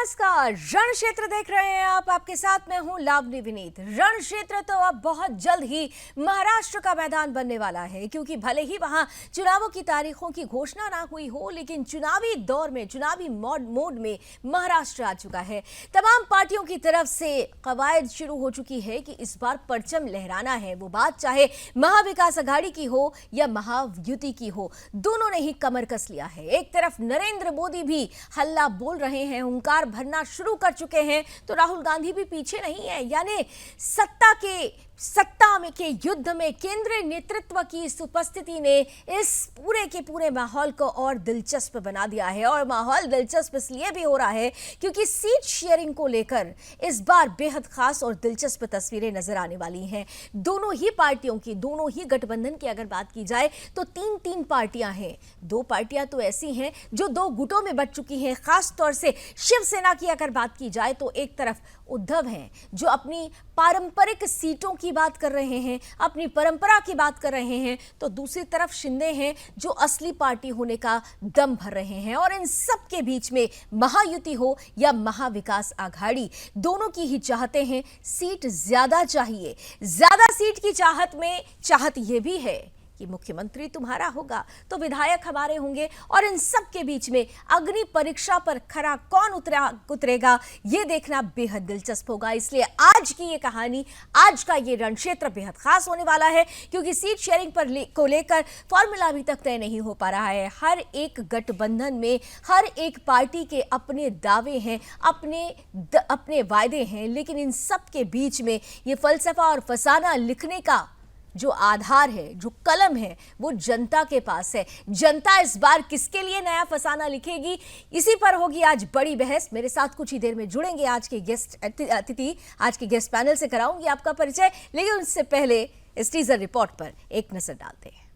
नमस्कार, रण क्षेत्र देख रहे हैं आप। आपके साथ मैं हूं लावनी विनीत। रण क्षेत्र तो अब बहुत जल्द ही महाराष्ट्र का मैदान बनने वाला है, क्योंकि भले ही वहां चुनावों की तारीखों की घोषणा ना हुई हो, लेकिन चुनावी दौर में, चुनावी मोड में महाराष्ट्र आ चुका है। तमाम पार्टियों की तरफ से कवायद शुरू हो चुकी है कि इस बार परचम लहराना है। वो बात चाहे महाविकास आघाड़ी की हो या महायुति की हो, दोनों ने ही कमर कस लिया है। एक तरफ नरेंद्र मोदी भी हल्ला बोल रहे हैं, हुंकार भरना शुरू कर चुके हैं, तो राहुल गांधी भी पीछे नहीं है। यानी सत्ता में के युद्ध में केंद्रीय नेतृत्व की इस उपस्थिति ने इस पूरे के पूरे माहौल को और दिलचस्प बना दिया है। और माहौल दिलचस्प इसलिए भी हो रहा है क्योंकि सीट शेयरिंग को लेकर इस बार बेहद खास और दिलचस्प तस्वीरें नजर आने वाली हैं। दोनों ही पार्टियों की, दोनों ही गठबंधन की अगर बात की जाए तो तीन पार्टियां हैं। दो पार्टियां तो ऐसी हैं जो दो गुटों में बंट चुकी हैं। खास तौर से शिवसेना की अगर बात की जाए तो एक तरफ उद्धव हैं जो अपनी पारंपरिक सीटों की बात कर रहे हैं, अपनी परंपरा की बात कर रहे हैं, तो दूसरी तरफ शिंदे हैं जो असली पार्टी होने का दम भर रहे हैं। और इन सब के बीच में महायुति हो या महाविकास आघाड़ी, दोनों की ही चाहते हैं सीट ज्यादा चाहिए। ज्यादा सीट की चाहत में चाहत यह भी है कि मुख्यमंत्री तुम्हारा होगा तो विधायक हमारे होंगे। और इन सब के बीच में अग्नि परीक्षा पर खरा कौन उतरेगा, ये देखना बेहद दिलचस्प होगा। इसलिए आज की ये कहानी, आज का ये रण क्षेत्र बेहद खास होने वाला है, क्योंकि सीट शेयरिंग को लेकर फॉर्मूला अभी तक तय नहीं हो पा रहा है। हर एक गठबंधन में हर एक पार्टी के अपने दावे हैं, अपने वायदे हैं, लेकिन इन सब के बीच में ये फलसफा और फसाना लिखने का जो आधार है, जो कलम है, वो जनता के पास है। जनता इस बार किसके लिए नया फसाना लिखेगी, इसी पर होगी आज बड़ी बहस। मेरे साथ कुछ ही देर में जुड़ेंगे आज के गेस्ट अतिथि। आज के गेस्ट पैनल से कराऊंगी आपका परिचय, लेकिन उससे पहले इस टीजर रिपोर्ट पर एक नजर डालते हैं।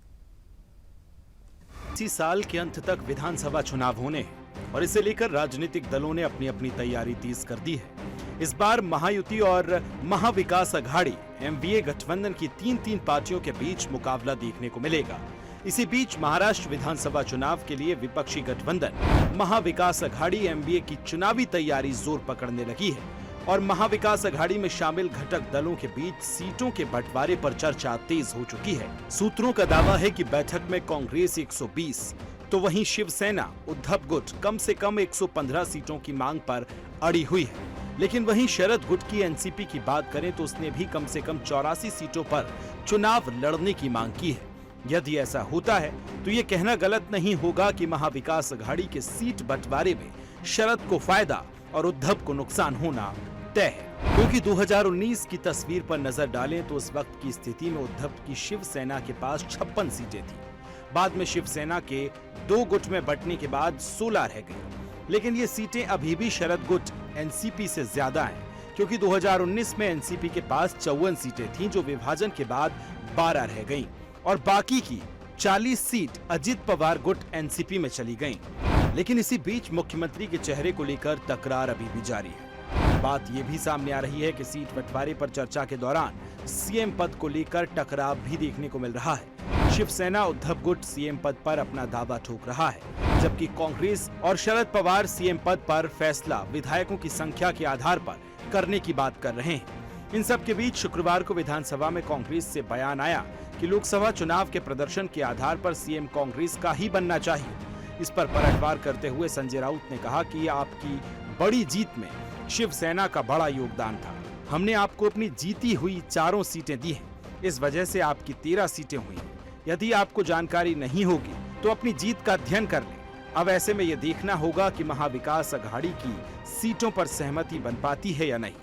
इसी साल के अंत तक विधानसभा चुनाव होने हैं और इसे लेकर राजनीतिक दलों ने अपनी अपनी तैयारी तेज कर दी है। इस बार महायुति और महाविकास आघाड़ी एमवीए गठबंधन की तीन पार्टियों के बीच मुकाबला देखने को मिलेगा। इसी बीच महाराष्ट्र विधानसभा चुनाव के लिए विपक्षी गठबंधन महाविकास आघाड़ी एमवीए की चुनावी तैयारी जोर पकड़ने लगी है और महाविकास आघाड़ी में शामिल घटक दलों के बीच सीटों के बंटवारे पर चर्चा तेज हो चुकी है। सूत्रों का दावा है कि बैठक में कांग्रेस 120 तो वहीं शिवसेना उद्धव गुट कम से कम 115 सीटों की मांग पर अड़ी हुई है। लेकिन वहीं शरद गुट की एनसीपी की बात करें तो उसने भी कम से कम 84 सीटों पर चुनाव लड़ने की मांग की है। यदि ऐसा होता है तो ये कहना गलत नहीं होगा कि महाविकास आघाड़ी के सीट बंटवारे में शरद को फायदा और उद्धव को नुकसान होना तय है। क्योंकि 2019 की तस्वीर पर नजर डालें तो उस वक्त की स्थिति में उद्धव की शिवसेना के पास 56 सीटें थी। बाद में शिवसेना के दो गुट में बंटने के बाद 16 रह गई, लेकिन ये सीटें अभी भी शरद गुट एनसीपी से ज्यादा हैं, क्योंकि 2019 में एनसीपी के पास 54 सीटें थीं जो विभाजन के बाद 12 रह गईं और बाकी की 40 सीट अजित पवार गुट एनसीपी में चली गईं। लेकिन इसी बीच मुख्यमंत्री के चेहरे को लेकर तकरार अभी भी जारी है। बात ये भी सामने आ रही है कि सीट बंटवारे पर चर्चा के दौरान सीएम पद को लेकर टकराव भी देखने को मिल रहा है। शिवसेना उद्धव गुट सीएम पद पर अपना दावा ठोक रहा है, जबकि कांग्रेस और शरद पवार सीएम पद पर फैसला विधायकों की संख्या के आधार पर करने की बात कर रहे हैं। इन सब के बीच शुक्रवार को विधानसभा में कांग्रेस से बयान आया कि लोकसभा चुनाव के प्रदर्शन के आधार पर सीएम कांग्रेस का ही बनना चाहिए। इस पर पलटवार करते हुए संजय राउत ने कहा कि आपकी बड़ी जीत में शिवसेना का बड़ा योगदान था। हमने आपको अपनी जीती हुई 4 सीटें दी हैं, इस वजह से आपकी 13 सीटें हुई हैं। यदि आपको जानकारी नहीं होगी तो अपनी जीत का अध्ययन कर लें। अब ऐसे में यह देखना होगा कि महाविकास आघाड़ी की सीटों पर सहमति बन पाती है या नहीं,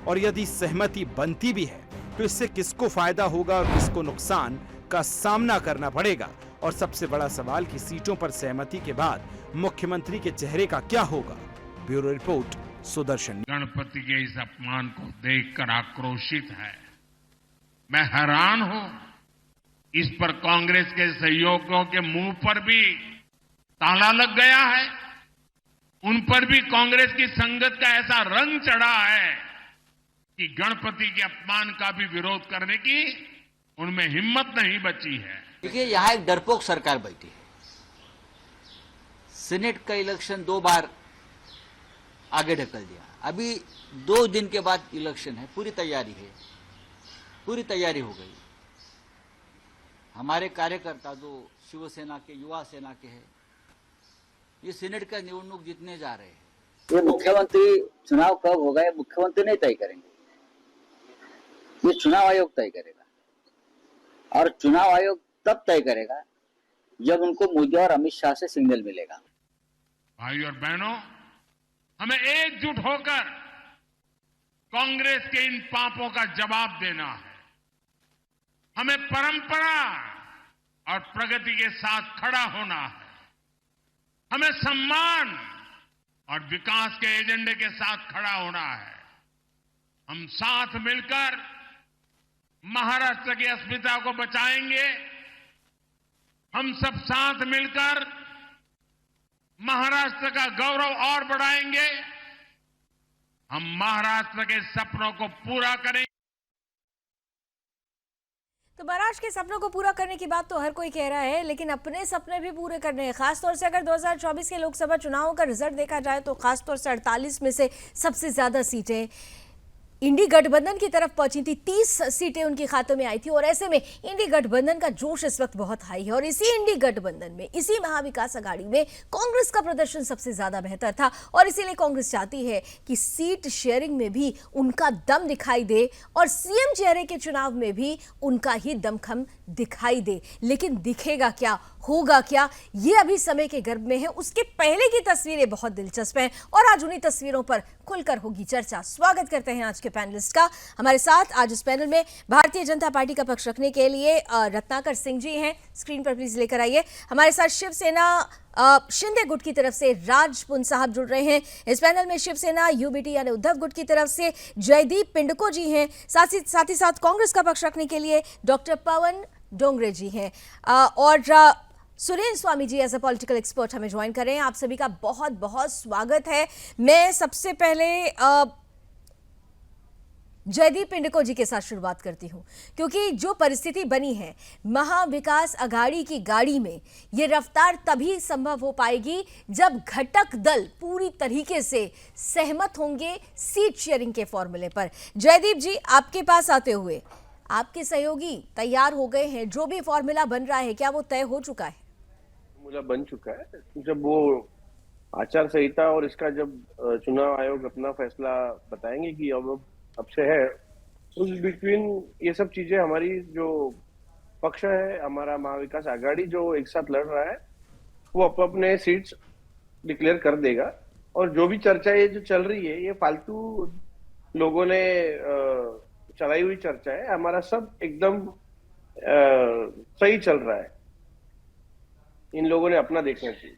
और यदि सहमति बनती भी है तो इससे किसको फायदा होगा और किसको नुकसान का सामना करना पड़ेगा। और सबसे बड़ा सवाल कि सीटों पर सहमति के बाद मुख्यमंत्री के चेहरे का क्या होगा। Bureau report, Sudarshan. गणपति के इस अपमान को देखकर आक्रोशित है। मैं हैरान हूं, इस पर कांग्रेस के सहयोगियों के मुंह पर भी ताला लग गया है। उन पर भी कांग्रेस की संगत का ऐसा रंग चढ़ा है कि गणपति के अपमान का भी विरोध करने की उनमें हिम्मत नहीं बची है। देखिए, यहां एक डरपोक सरकार बैठी है। सीनेट का इलेक्शन 2 बार आगे ढकल दिया। अभी 2 दिन के बाद इलेक्शन है, पूरी तैयारी है, पूरी तैयारी हो गई। हमारे कार्यकर्ता जो शिवसेना के, युवा सेना के हैं, ये सीनेट का निवडणूक जीतने जा रहे हैं। ये मुख्यमंत्री चुनाव कब होगा ये मुख्यमंत्री नहीं तय करेंगे, ये चुनाव आयोग तय करेगा। और चुनाव आयोग तब तय करेगा जब उनको मोदी और अमित शाह से सिग्नल मिलेगा। भाई और बहनों, हमें एकजुट होकर कांग्रेस के इन पापों का जवाब देना है। हमें परंपरा और प्रगति के साथ खड़ा होना है। हमें सम्मान और विकास के एजेंडे के साथ खड़ा होना है। हम साथ मिलकर महाराष्ट्र की अस्मिता को बचाएंगे। हम सब साथ मिलकर महाराष्ट्र का गौरव और बढ़ाएंगे। हम महाराष्ट्र के सपनों को पूरा करेंगे। तो महाराष्ट्र के सपनों को पूरा करने की बात तो हर कोई कह रहा है, लेकिन अपने सपने भी पूरे करने हैं। खासतौर से अगर 2024 के लोकसभा चुनावों का रिजल्ट देखा जाए तो खासतौर से 48 में से सबसे ज्यादा सीटें इंडी गठबंधन की तरफ पहुंची थी। 30 सीटें उनके खातों में आई थी और ऐसे में इंडी गठबंधन का जोश इस वक्त बहुत हाई है। और इसी इंडी गठबंधन में, इसी महाविकास आघाड़ी में कांग्रेस का प्रदर्शन सबसे ज्यादा बेहतर था और इसीलिए कांग्रेस चाहती है कि सीट शेयरिंग में भी उनका दम दिखाई दे और सीएम चेहरे के चुनाव में भी उनका ही दमखम दिखाई दे। लेकिन दिखेगा क्या, होगा क्या, ये अभी समय के गर्भ में है। उसके पहले की तस्वीरें बहुत दिलचस्प हैं और आज उन्हीं तस्वीरों पर खुलकर होगी चर्चा। स्वागत करते हैं आज के पैनलिस्ट का। हमारे साथ आज इस पैनल में भारतीय जनता पार्टी का पक्ष रखने के लिए रत्नाकर सिंह जी हैं। स्क्रीन पर प्लीज लेकर आइए। हमारे साथ शिवसेना शिंदे गुट की तरफ से राजपुन साहब जुड़ रहे हैं। इस पैनल में शिवसेना यूबीटी यानी उद्धव गुट की तरफ से जयदीप पिंडको जी हैं। साथ ही साथ कांग्रेस का पक्ष रखने के लिए डॉक्टर पवन डोंगरे जी हैं और सुरेंद्र स्वामी जी एज ए पॉलिटिकल एक्सपर्ट हमें ज्वाइन कर रहे हैं। आप सभी का बहुत बहुत स्वागत है। मैं सबसे पहले जयदीप पिंडको जी के साथ शुरुआत करती हूं, क्योंकि जो परिस्थिति बनी है महाविकास आघाड़ी की गाड़ी में, ये रफ्तार तभी संभव हो पाएगी जब घटक दल पूरी तरीके से सहमत होंगे सीट शेयरिंग के फॉर्मूले पर। जयदीप जी, आपके पास आते हुए, आपके सहयोगी तैयार हो गए हैं, जो भी फॉर्मूला बन रहा है क्या वो तय हो चुका है? फॉर्मूला बन चुका है। जब वो आचार संहिता और इसका जब चुनाव आयोग अपना फैसला बताएंगे कि अब से है, उस बिटवीन ये सब चीजें हमारी जो पक्ष है, हमारा महाविकास आघाड़ी जो एक साथ लड़ रहा है, वो अपने सीट्स डिक्लेयर कर देगा। और जो भी चर्चा ये जो चल रही है, ये फालतू लोगों ने चलाई हुई चर्चा है। हमारा सब एकदम सही चल रहा है। इन लोगों ने अपना देखना चाहिए।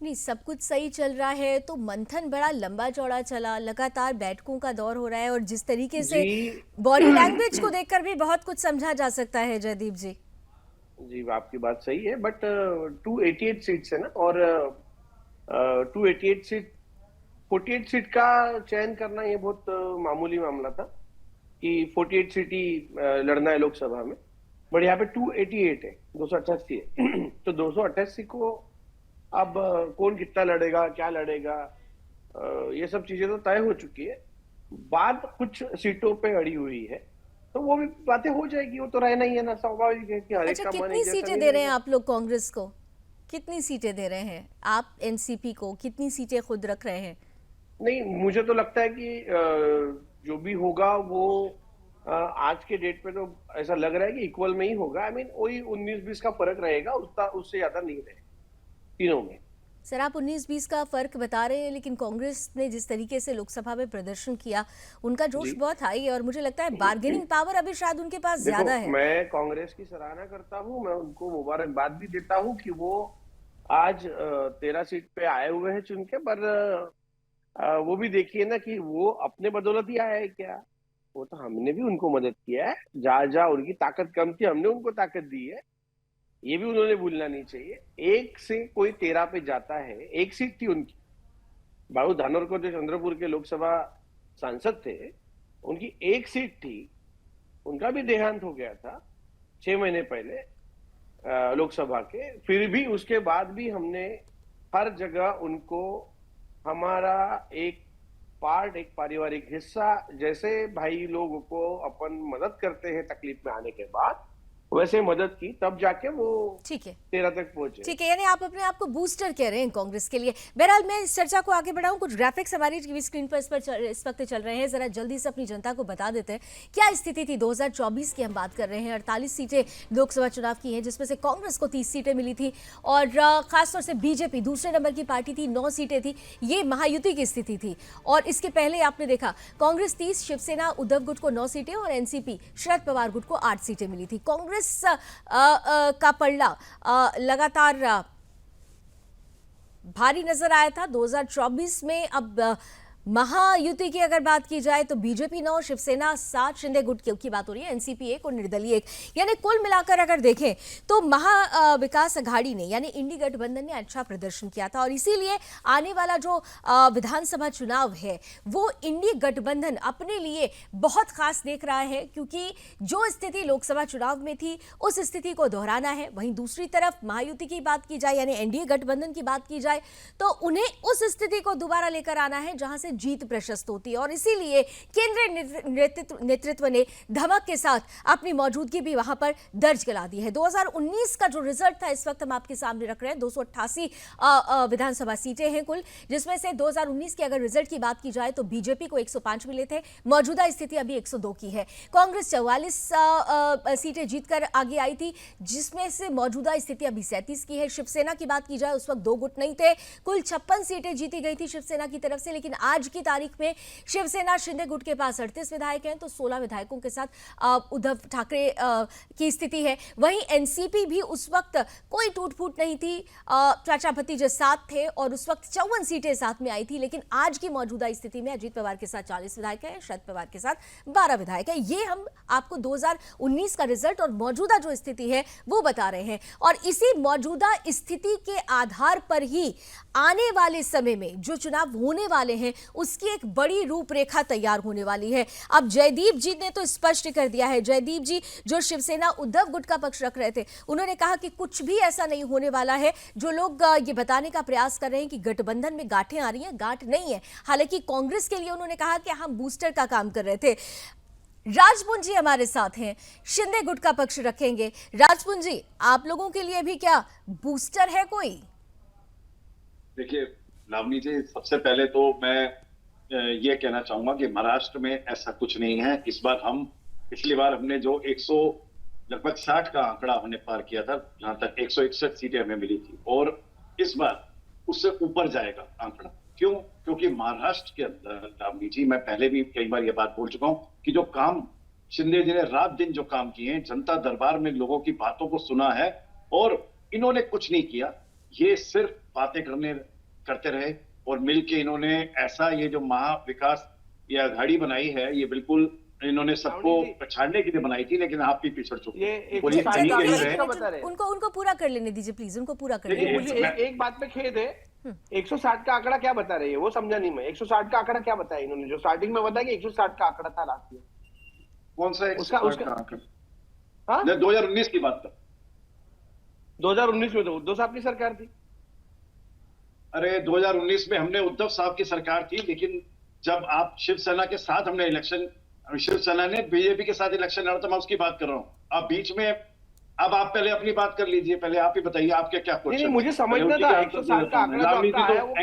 नहीं, सब कुछ सही चल रहा है तो मंथन बड़ा लंबा चौड़ा चला, लगातार बैठकों का दौर हो रहा है और जिस तरीके से बॉडी लैंग्वेज को देखकर भी बहुत कुछ समझा जा सकता है। जयदीप जी आपकी बात सही है, बट 288 सीट्स है ना, और 288 सीट 48 सीट का चयन करना ये बहुत मामूली मामला था कि 48 सीट ही लड़ना है लोकसभा में। बट यहाँ पे 288 है, 288 है। तो 288 को अब कौन कितना लड़ेगा, क्या लड़ेगा, ये सब चीजें तो तय हो चुकी है। बात कुछ सीटों पे अड़ी हुई है, तो वो भी बातें हो जाएगी। वो तो रहना ही है ना, स्वाभाविक है कि हर एक का मन कितनी सीटें दे रहे हैं आप लोग कांग्रेस को? कितनी सीटें दे रहे हैं आप एनसीपी को? कितनी सीटें खुद रख रहे हैं? नहीं, मुझे तो लगता है कि जो भी होगा वो आज के डेट पे तो ऐसा लग रहा है कि इक्वल में ही होगा। आई मीन वही 19-20 का फर्क रहेगा, उससे ज्यादा नहीं रहेगा तीनों में। सर, आप 19-20 का फर्क बता रहे हैं, लेकिन कांग्रेस ने जिस तरीके से लोकसभा में प्रदर्शन किया, उनका जोश बहुत हाई है और मुझे लगता है बार्गेनिंग पावर अभी शायद उनके पास ज्यादा है। मैं कांग्रेस की सराहना करता हूँ, मैं उनको मुबारकबाद भी देता हूँ कि वो आज 13 सीट पे आए हुए हैं चुन के। पर वो भी देखिए ना कि वो अपने बदौलत ही आया है क्या? वो तो हमने भी उनको मदद किया है। जहाँ उनकी ताकत कम थी, हमने उनको ताकत दी है। ये भी उन्होंने भूलना नहीं चाहिए। 1 से कोई 13 पे जाता है, 1 सीट थी उनकी। बाबू धानोरकर जो चंद्रपुर के लोकसभा सांसद थे, उनकी 1 सीट थी। उनका भी देहांत हो गया था 6 महीने पहले लोकसभा के। फिर भी उसके बाद भी हमने हर जगह उनको हमारा एक पार्ट, एक पारिवारिक हिस्सा, जैसे भाई लोगों को अपन मदद करते हैं तकलीफ में आने के बाद, वैसे मदद की, तब जाके वो ठीक है 13 तक पहुंचे। ठीक है, यानी आप अपने आप को बूस्टर कह रहे हैं कांग्रेस के लिए। बहरहाल मैं इस चर्चा को आगे बढ़ाऊं, कुछ ग्राफिक्स हमारी टीवी स्क्रीन पर इस वक्त चल रहे हैं, जरा जल्दी से अपनी जनता को बता देते हैं क्या स्थिति थी 2024 की। हम बात कर रहे हैं 48 सीटें लोकसभा चुनाव की हैं, जिसमें से कांग्रेस को 30 सीटें मिली थी और खासतौर से बीजेपी दूसरे नंबर की पार्टी थी, 9 सीटें थी। ये महायुति की स्थिति थी। और इसके पहले आपने देखा कांग्रेस 30, शिवसेना उद्धव गुट को 9 सीटें और एनसीपी शरद पवार गुट को 8 सीटें मिली थी। कांग्रेस का पलड़ा लगातार भारी नजर आया था 2024 में। अब महायुति की अगर बात की जाए तो बीजेपी 9, शिवसेना 7, शिंदे गुट की बात हो रही है, एनसीपी 1 और निर्दलीय 1, यानी कुल मिलाकर अगर देखें तो महा विकास अघाड़ी ने यानी इंडी गठबंधन ने अच्छा प्रदर्शन किया था। और इसीलिए आने वाला जो विधानसभा चुनाव है वो इंडी गठबंधन अपने लिए बहुत खास देख रहा है, क्योंकि जो स्थिति लोकसभा चुनाव में थी उस स्थिति को दोहराना है। वहीं दूसरी तरफ महायुति की बात की जाए यानी एनडीए गठबंधन की बात की जाए तो उन्हें उस स्थिति को दोबारा लेकर आना है जहां से जीत प्रशस्त होती है। और इसीलिए केंद्रीय नेतृत्व ने धमक के साथ अपनी मौजूदगी भी वहां पर दर्ज करा दी है। 2019 का जो रिजल्ट था इस वक्त हम आपके सामने रख रहे हैं। 288 विधानसभा सीटें हैं कुल, जिसमें से 2019 के अगर रिजल्ट की बात की जाए तो बीजेपी को 105 मिले थे। मौजूदा स्थिति अभी 102 की है। कांग्रेस 44 सीटें जीतकर आगे आई थी, जिसमें से मौजूदा स्थिति अभी 37 की है। शिवसेना की बात की जाए उस वक्त 2 गुट नहीं थे, कुल 56 सीटें जीती गई थी शिवसेना की तरफ से। लेकिन आज की तारीख में शिवसेना शिंदे गुट के पास 38 विधायक हैं, तो 16 विधायकों के साथ उद्धव ठाकरे की स्थिति है। वहीं एनसीपी भी उस वक्त कोई टूट फूट नहीं थी, चाचा भतीजे साथ थे और उस वक्त 54 सीटें साथ में आई थी। लेकिन आज की मौजूदा स्थिति में अजीत पवार के साथ 40 विधायक हैं, शरद पवार के साथ 12 विधायक हैं। ये हम आपको 2019 का रिजल्ट और मौजूदा जो स्थिति है वो बता रहे हैं। और इसी मौजूदा स्थिति के आधार पर ही आने वाले समय में जो चुनाव होने वाले हैं उसकी एक बड़ी रूपरेखा तैयार होने वाली है। अब जयदीप जी ने तो स्पष्ट कर दिया है, जयदीप जी जो शिवसेना उद्धव गुट का पक्ष रख रहे थे, उन्होंने कहा कि कुछ भी ऐसा नहीं होने वाला है। जो लोग ये बताने का प्रयास कर रहे हैं कि गठबंधन में गांठें आ रही हैं, गांठ नहीं है। हालांकि कांग्रेस के लिए उन्होंने कहा कि हम बूस्टर का काम कर रहे थे। राजपुंज जी हमारे साथ हैं, शिंदे गुट का पक्ष रखेंगे। राजपुंज जी, आप लोगों के लिए भी क्या बूस्टर है कोई? देखिए लावनी जी, सबसे पहले तो मैं ये कहना चाहूंगा कि महाराष्ट्र में ऐसा कुछ नहीं है। इस बार हम पिछली बार हमने जो 100 लगभग 60 का आंकड़ा हमने पार किया था, जहां तक 161 सीटें हमें मिली थी, और इस बार उससे ऊपर जाएगा आंकड़ा। क्यों? क्योंकि महाराष्ट्र के अंदर लावनी जी, मैं पहले भी कई बार ये बात बोल चुका हूं कि जो काम शिंदे जी ने रात दिन जो काम किए हैं, जनता दरबार में लोगों की बातों को सुना है और इन्होंने कुछ नहीं किया। ये सिर्फ बातें करते रहे और मिलके इन्होंने ऐसा ये जो महाविकास ये अघाड़ी बनाई है, ये बिल्कुल इन्होंने सबको पछाड़ने के लिए बनाई थी, लेकिन आप भी पिछड़ चुके। उनको पूरा कर लेने दीजिए प्लीज, उनको पूरा कर लेने मुझे एक बात पे खेद है, 160 का आंकड़ा क्या बता रही है वो समझा नहीं मैं। 160 का आंकड़ा क्या बताया इन्होंने? जो स्टार्टिंग में बताया कि 160 का आंकड़ा था लास्ट ईयर। कौन सा उसका आंकड़ा? 2019 की बात कर। 2019 में तो उद्धव साहब की सरकार थी। अरे 2019 में हमने उद्धव साहब की सरकार थी, लेकिन जब आप शिवसेना के साथ हमने इलेक्शन, शिवसेना ने बीजेपी के साथ इलेक्शन लड़ा, तो मैं उसकी बात कर रहा हूँ। आप बीच में, अब आप पहले अपनी बात कर लीजिए, पहले आप ही बताइए आपके क्या क्वेश्चन। नहीं, मुझे समझना था 160 का आंकड़ा जो आपका आया वो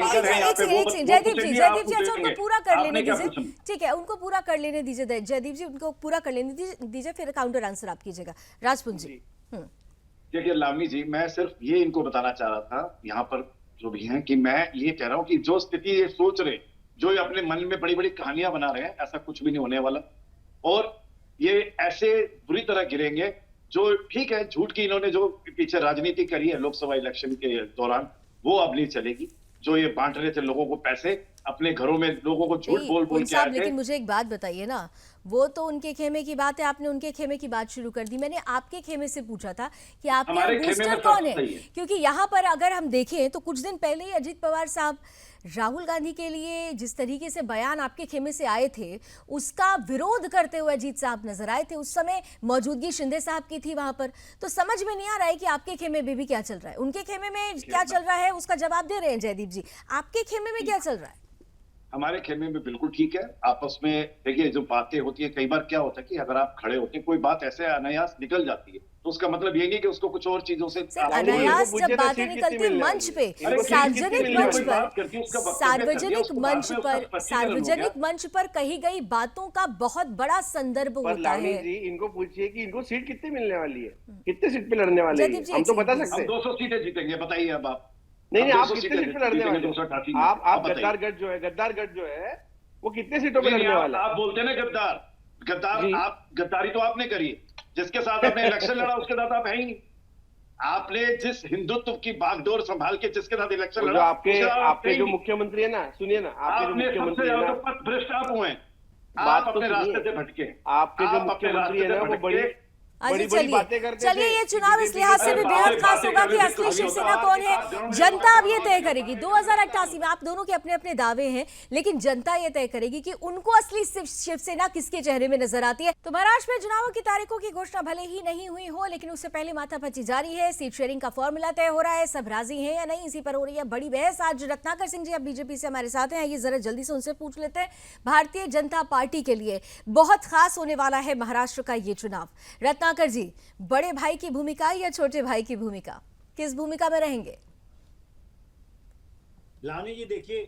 जयदीप जी अच्छा उनको पूरा कर लेने दीजिए। ठीक है, उनको पूरा कर लेने दीजिए जयदीप जी, उनको पूरा कर लेने दीजिए, फिर काउंटर आंसर आप कीजिएगा। राजपुंज जी। देखिए लावनी जी, मैं सिर्फ ये इनको बताना चाह रहा था यहाँ पर जो भी हैं, कि मैं ये कह रहा हूँ कि जो स्थिति ये सोच रहे, जो ये अपने मन में बड़ी बड़ी कहानियां बना रहे हैं, ऐसा कुछ भी नहीं होने वाला। और ये ऐसे बुरी तरह गिरेंगे, जो ठीक है झूठ की इन्होंने जो पीछे राजनीति करी है लोकसभा इलेक्शन के दौरान, वो अब नहीं चलेगी। जो ये बांट रहे थे लोगों को पैसे, अपने घरों में लोगों को झूठ नहीं, बोल बोल उन के आए साहब, थे। लेकिन मुझे एक बात बताइए ना, वो तो उनके खेमे की बात है, आपने उनके खेमे की बात शुरू कर दी। मैंने आपके खेमे से पूछा था कि आपके यहाँ हमारे खेमे में बूस्टर सब कौन है, सही है। क्योंकि यहाँ पर अगर हम देखें तो कुछ दिन पहले ही अजीत पवार साहब राहुल गांधी के लिए जिस तरीके से बयान आपके खेमे से आए थे, उसका विरोध करते हुए अजीत साहब नजर आए थे। उस समय मौजूदगी शिंदे साहब की थी वहां पर। तो समझ में नहीं आ रहा है कि आपके खेमे में भी क्या चल रहा है, उनके खेमे में क्या चल रहा है, उसका जवाब दे रहे हैं जयदीप जी। आपके खेमे में क्या चल रहा है? हमारे खेमे में बिल्कुल ठीक है। आपस में देखिए, जो बातें होती है, कई बार क्या होता है कि अगर आप खड़े होते हैं, कोई बात ऐसे अनायास निकल जाती है, तो उसका मतलब ये नहीं कि उसको कुछ और चीजों से सिर्फ अनायास जब बातें निकलती मंच पे, सार्वजनिक मंच पर, सार्वजनिक मंच पर कही गई बातों का बहुत बड़ा संदर्भ पर होता लावनी है। जी, इनको पूछिए कि इनको सीट कितनी मिलने वाली है, कितने सीट पे लड़ने वाले जयदीप हैं, जी, हम तो एक बता सेकंड, सकते हम हैं। 200 सीटें जीतेंगे, बताइए अब आप। नहीं, हम आप 200 कितने सीट पे लड़ने जीतेंगे, वाले 288 हैं? में। आप बताइए। गद्दार गढ़ जो है वो कितने सीटों पे नहीं, लड़ने वाला है? आप बोलते हैं ना गद्दार जी। आप गद्दारी तो आपने करी है। जिसके साथ आपने इलेक्शन लड़ा उसके साथ आप है ही नहीं। आपने जिस हिंदुत्व की बागडोर संभाल के जिसके साथ इलेक्शन वो जो लड़ा, आपके उसके साथ आप आपके है ही जो नहीं। मुख्यमंत्री है ना, सुनिए ना, आपके जो आपने सबसे मुख्यमंत्री है ज्यादा ना, तो पथ भ्रष्ट आप हुए हैं। बात आप तो अपने सुनिए। रास्ते से भटके। आपके जो आप अपने मुख्यमंत्री है रास्ते ना, से वो बड़ी भटके। बड़ी चलिए बातें करते चलिए, थे ये कि चुनाव इस बीजेपी लिहाज से की भी सरकार- बेहद बातें खास होगा कि करने असली से शिवसेना कुछ कौन नहीं है, होता। जनता अब ये तय करेगी। 2088 में आप दोनों के अपने अपने दावे हैं, लेकिन जनता ये तय करेगी कि उनको असली शिवसेना किसके चेहरे में नजर आती है। तो महाराष्ट्र में चुनावों की तारीखों की घोषणा भले ही नहीं हुई हो, लेकिन उससे पहले माथापच्ची जारी है। सीट शेयरिंग का फॉर्मूला तय हो रहा है, सब राजी हैं या नहीं, इसी पर हो रही है बड़ी बहस। आज रत्नाकर सिंह जी अब बीजेपी से हमारे साथ हैं, ये जरा जल्दी से उनसे पूछ लेते हैं। भारतीय जनता पार्टी के लिए बहुत खास होने वाला है महाराष्ट्र का ये चुनाव। रत्नाकर जी, बड़े भाई की भूमिका या छोटे भाई की भूमिका, किस भूमिका में रहेंगे? लावनी जी, देखिए,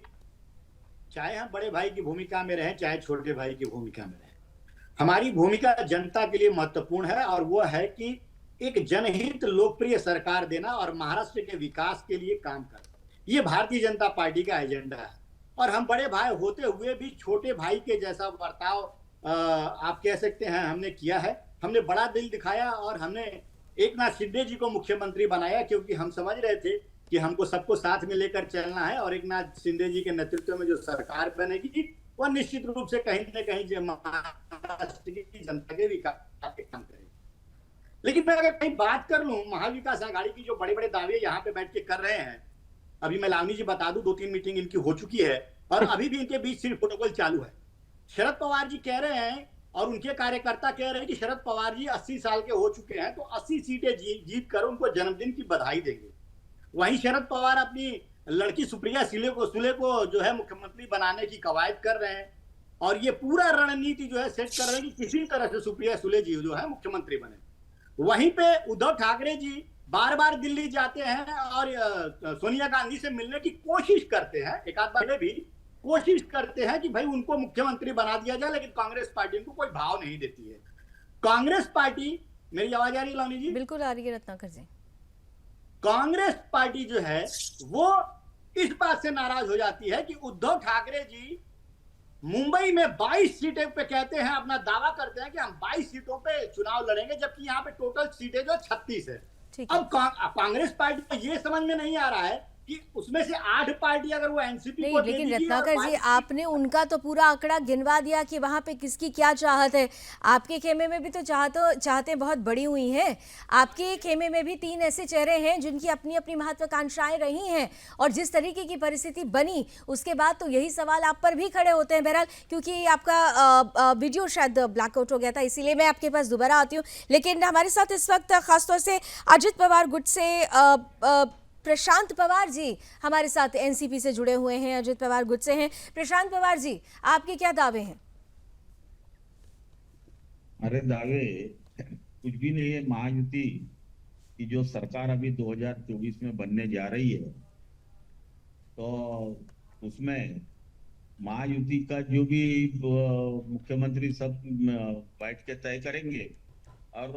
चाहे हम बड़े भाई की भूमिका में रहें चाहे छोटे भाई की भूमिका में रहें, हमारी भूमिका जनता के लिए महत्वपूर्ण है, और वो है कि एक जनहित लोकप्रिय सरकार देना और महाराष्ट्र के विकास के लिए काम करना। ये भारतीय जनता पार्टी का एजेंडा है, और हम बड़े भाई होते हुए भी छोटे भाई के जैसा बर्ताव आप कह सकते हैं हमने किया है। हमने बड़ा दिल दिखाया और हमने एकनाथ शिंदे जी को मुख्यमंत्री बनाया, क्योंकि हम समझ रहे थे कि हमको सबको साथ में लेकर चलना है, और एकनाथ शिंदे जी के नेतृत्व में जो सरकार बनेगी वह निश्चित रूप से कहीं न कहीं महाराष्ट्र की जनता के विकास के काम करेगी। लेकिन मैं अगर कहीं बात कर लूं महाविकास आघाड़ी की, जो बड़े बड़े दावे यहाँ पे बैठ के कर रहे हैं, अभी मैं लावनी जी बता दूं 2-3 मीटिंग इनकी हो चुकी है, और अभी भी इनके बीच सिर्फ प्रोटोकॉल चालू है। शरद पवार जी कह रहे हैं और उनके कार्यकर्ता कह रहे हैं कि शरद पवार जी 80 साल के हो चुके हैं, तो 80 सीटें जीत कर उनको जन्मदिन की बधाई देंगे। वहीं शरद पवार अपनी लड़की सुप्रिया सुले को जो है मुख्यमंत्री बनाने की कवायद कर रहे हैं, और ये पूरा रणनीति जो है सेट कर रहे हैं कि किसी तरह से सुप्रिया सुले जी जो है मुख्यमंत्री बने। वहीं पे उद्धव ठाकरे जी बार बार दिल्ली जाते हैं और सोनिया गांधी से मिलने की कोशिश करते हैं, एक आध बार भी कोशिश करते हैं कि भाई उनको मुख्यमंत्री बना दिया जाए, लेकिन कांग्रेस पार्टी उनको कोई भाव नहीं देती है। कांग्रेस पार्टी, मेरी आवाज आ रही है लावनी जी? बिल्कुल आ रही है रत्नाकर जी। कांग्रेस पार्टी जो है वो इस बात से नाराज हो जाती है कि उद्धव ठाकरे जी मुंबई में 22 सीटें पे कहते हैं, अपना दावा करते हैं कि हम 22 सीटों पे चुनाव लड़ेंगे, जबकि यहाँ पे टोटल सीटें जो 36 है। अब कांग्रेस पार्टी को ये समझ में नहीं आ रहा है कि उसमें से 8 पार्टी अगर वो एनसीपी नहीं, को लेकिन रत्नाकर जी, आपने उनका तो पूरा आंकड़ा गिनवा दिया कि वहां पे किसकी क्या चाहत है। आपके खेमे में भी तो चाहतें बहुत बड़ी हुई हैं। आपके खेमे में भी 3 ऐसे चेहरे हैं जिनकी अपनी अपनी महत्वाकांक्षाएं रही हैं, और जिस तरीके की परिस्थिति बनी उसके बाद तो यही सवाल आप पर भी खड़े होते हैं। बहरहाल, क्योंकि आपका वीडियो शायद ब्लैकआउट हो गया था, इसीलिए मैं आपके पास दोबारा आती हूँ। लेकिन हमारे साथ इस वक्त खासतौर से अजित पवार गुट से प्रशांत पवार जी हमारे साथ एनसीपी से जुड़े हुए हैं, अजित पवार गुट से हैं। प्रशांत पवार जी, आपके क्या दावे हैं? अरे दावे कुछ भी नहीं है। महायुति की जो सरकार अभी 2024 में बनने जा रही है, तो उसमें महायुति का जो भी मुख्यमंत्री सब बैठ के तय करेंगे, और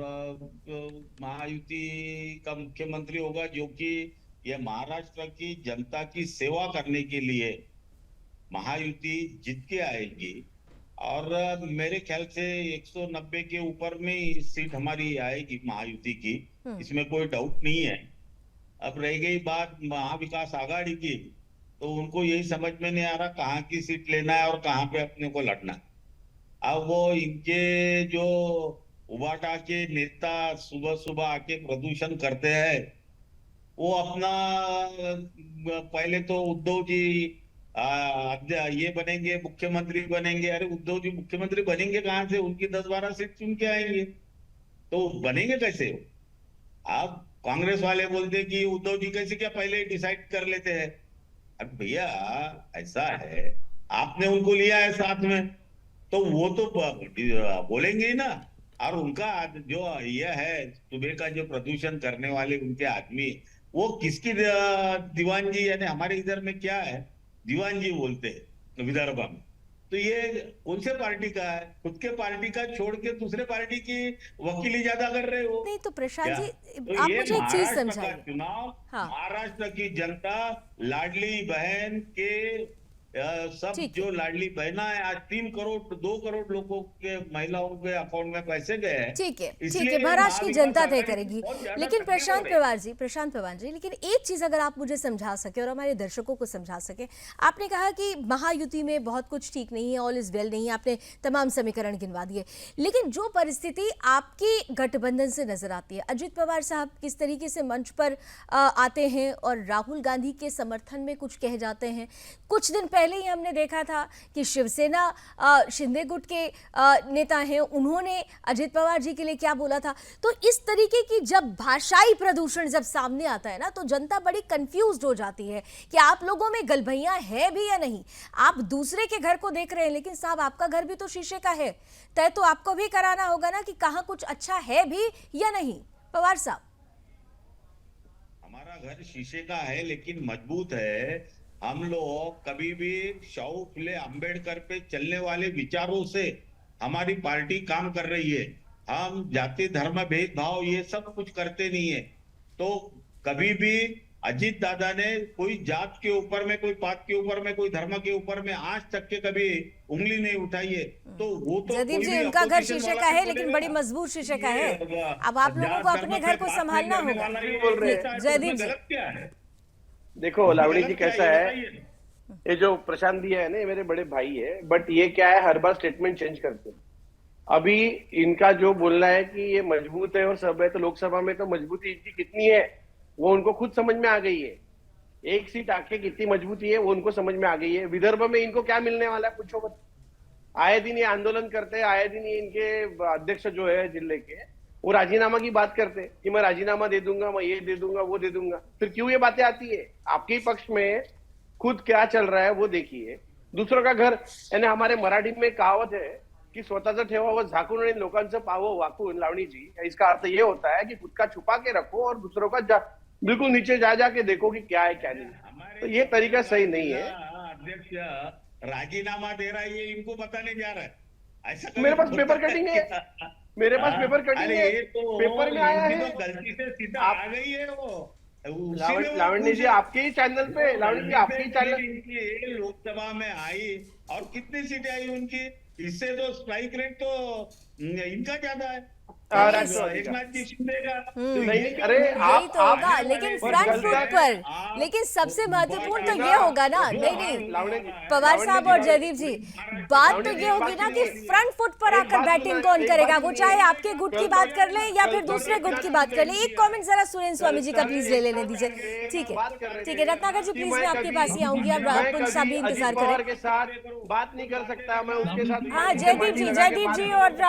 महायुति का मुख्यमंत्री होगा जो कि ये महाराष्ट्र की जनता की सेवा करने के लिए महायुति जीत के आएगी, और मेरे ख्याल से 190 के ऊपर में सीट हमारी आएगी महायुति की, इसमें कोई डाउट नहीं है। अब रह गई बात महाविकास आघाड़ी की, तो उनको यही समझ में नहीं आ रहा कहाँ की सीट लेना है और कहाँ पे अपने को लड़ना है। अब वो इनके जो उबाटा के नेता सुबह सुबह आके प्रदूषण करते हैं, वो अपना पहले तो उद्धव जी ये बनेंगे, मुख्यमंत्री बनेंगे। अरे उद्धव जी मुख्यमंत्री बनेंगे कहाँ से? उनकी 10-12 सीट चुन के आएंगे, तो बनेंगे कैसे हो? आप कांग्रेस वाले बोलते कि उद्धव जी कैसे, क्या पहले ही डिसाइड कर लेते हैं? अब भैया ऐसा है, आपने उनको लिया है साथ में, तो वो तो बोलेंगे ही ना। और उनका जो ये है सुबह का जो प्रदूषण करने वाले उनके आदमी, वो किसकी दीवान जी, यानी हमारे इधर में क्या है दीवान जी बोलते हैं विदर्भ में, तो ये कौन से पार्टी का है? खुद के पार्टी का छोड़ के दूसरे पार्टी की वकीली ज्यादा कर रहे हो। नहीं तो प्रशांत क्या? जी, तो आप ये मुझे एक चीज महाराष्ट्र का समझाइए। चुनाव, हाँ। महाराष्ट्र की जनता लाडली बहन के सब ठीक जो लाडली बहना है, आज 2 करोड़ लोगों के महिलाओं के अकाउंट में पैसे गए हैं। ठीक है, इसलिए महाराष्ट्र की महाविकास जनता तय आघाड़ी करेगी। बहुत ज्यादा लेकिन तकलीफ हो रही है। प्रशांत पवार जी, लेकिन एक चीज अगर आप मुझे समझा सके और हमारे दर्शकों को समझा सके। आपने कहा कि महायुति में बहुत कुछ ठीक नहीं है, ऑल इज वेल नहीं है, आपने तमाम समीकरण गिनवा दिए, लेकिन जो परिस्थिति आपकी गठबंधन से नजर आती है, अजित पवार साहब किस तरीके से मंच पर आते हैं और राहुल गांधी के समर्थन में कुछ कह जाते हैं। कुछ दिन पहले ही हमने देखा था कि शिवसेना शिंदे गुट के नेता हैं, उन्होंने अजित पवार जी के लिए क्या बोला था। तो इस तरीके की जब भाषाई प्रदूषण जब सामने आता है ना, तो जनता बड़ी कंफ्यूज्ड हो जाती है कि आप लोगों में गलभैया है भी या नहीं। आप दूसरे के घर को देख रहे हैं, लेकिन साहब आपका घर भी तो शीशे का है, तय तो आपको भी कराना होगा ना कि कहां कुछ अच्छा है भी या नहीं। पवार साहब, हमारा घर शीशे का है लेकिन मजबूत है। हम लोग कभी भी शाहू फुले अंबेडकर पे चलने वाले विचारों से हमारी पार्टी काम कर रही है। हम जाति धर्म भेदभाव ये सब कुछ करते नहीं है। तो कभी भी अजीत दादा ने कोई जात के ऊपर में, कोई पात के ऊपर में, कोई धर्म के ऊपर में आज तक के कभी उंगली नहीं उठाई है। तो वो तो जयदीप जी, उनका घर शीशे का है, लेकिन बड़ी मजबूत शीशे का है। अब आप लोगों को अपने घर को संभालना होगा। जयदीप जी, क्या है? देखो लावणी जी, कैसा है, ये जो प्रशांत दिया है ना, ये मेरे बड़े भाई है, बट ये क्या है, हर बार स्टेटमेंट चेंज करते हैं। अभी इनका जो बोलना है कि ये मजबूत है और सब है, तो लोकसभा में तो मजबूती इनकी कितनी है वो उनको खुद समझ में आ गई है। एक सीट आके कितनी मजबूती है वो उनको समझ में आ गई है। विदर्भ में इनको क्या मिलने वाला है पूछो मत। आए दिन ये आंदोलन करते हैं, आए दिन ये इनके अध्यक्ष जो है जिले के, वो राजीनामा की बात करते हैं कि मैं राजीनामा दे दूंगा, मैं ये दे दूंगा, वो दे दूंगा। फिर क्यों ये बातें आती है? आपके ही पक्ष में खुद क्या चल रहा है वो देखिए। दूसरों का घर, यानी हमारे मराठी में कहावत है की स्वतःचं ठेवावं झाकून आणि लोकांचं पाहावं वाकून। लावणी जी, इसका अर्थ ये होता है कि खुद का छुपा के रखो और दूसरों का बिल्कुल नीचे जा जाके देखो कि क्या है क्या नहीं। तो ये तरीका सही नहीं है। अध्यक्ष राजीनामा दे रहा है, ये इनको बताने जा रहा है। ऐसा मेरे पास पेपर कटिंग है, मेरे पास पेपर कटिंग है, पेपर में आया है। गलती से सीधा आ गई है वो। लावणी जी आपके ही चैनल पे, लावणी जी आपके ही चैनल, लोकसभा में आई और कितनी सीटें आई उनकी, इससे तो स्ट्राइक रेट तो इनका ज्यादा है, एक नाथ जी शिंदे का। नहीं, अरे यही तो होगा, लेकिन फ्रंट फुट पर, लेकिन सबसे महत्वपूर्ण तो ये होगा ना। नहीं, पवार साहब और जयदीप जी, बात तो ये होगी ना कि फ्रंट फुट पर आकर बैटिंग कौन करेगा, वो चाहे आपके गुट की बात कर ले या फिर दूसरे गुट की बात कर ले। एक कमेंट जरा सुरेंद्र स्वामी जी का प्लीज ले लेने दीजिए। ठीक है रत्नाकर जी, प्लीज मैं आपके पास ही आऊंगी, आप पुंज साहब भी इंतजार करें। के साथ बात नहीं कर सकता मैं उसके साथ। हाँ जयदीप जी और